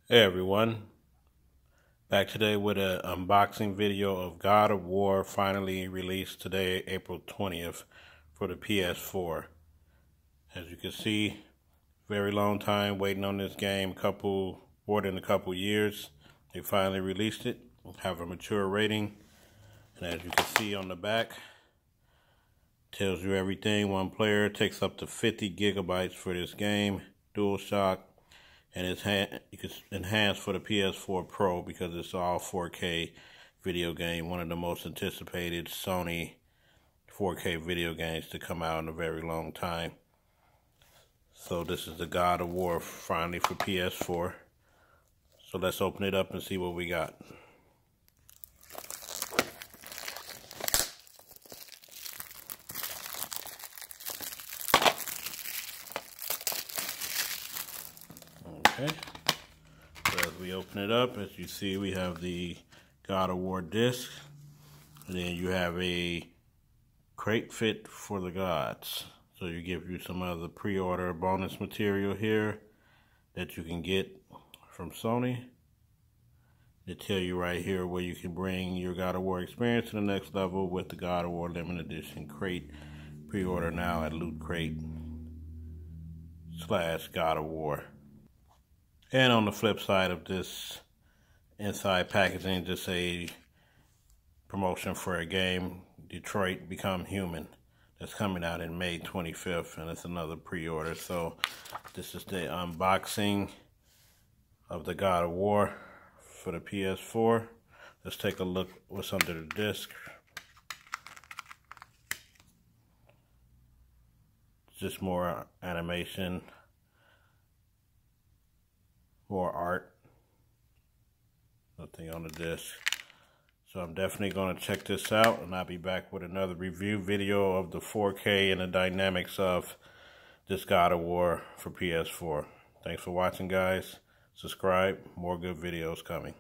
Hey everyone, back today with an unboxing video of God of War, finally released today, April 20th for the PS4. As you can see, very long time waiting on this game, more than a couple years. They finally released it, have a mature rating, and as you can see on the back, tells you everything. One player, takes up to 50 gigabytes for this game, DualShock. And it's enhanced for the PS4 Pro because it's all 4K video game. One of the most anticipated Sony 4K video games to come out in a very long time. So this is the God of War finally for PS4. So let's open it up and see what we got. Okay, so as we open it up, as you see, we have the God of War disc, and then you have a crate fit for the gods. So you give you some other pre-order bonus material here that you can get from Sony. They tell you right here where you can bring your God of War experience to the next level with the God of War limited edition crate. Pre-order now at Loot Crate/God of War. And on the flip side of this inside packaging, just a promotion for a game, Detroit Become Human, that's coming out in May 25th, and it's another pre-order. So this is the unboxing of the God of War for the PS4. Let's take a look what's under the disc. Just more animation, more art, nothing on the disc. So I'm definitely going to check this out, and I'll be back with another review video of the 4K and the dynamics of this God of War for PS4. Thanks for watching, guys. Subscribe, more good videos coming.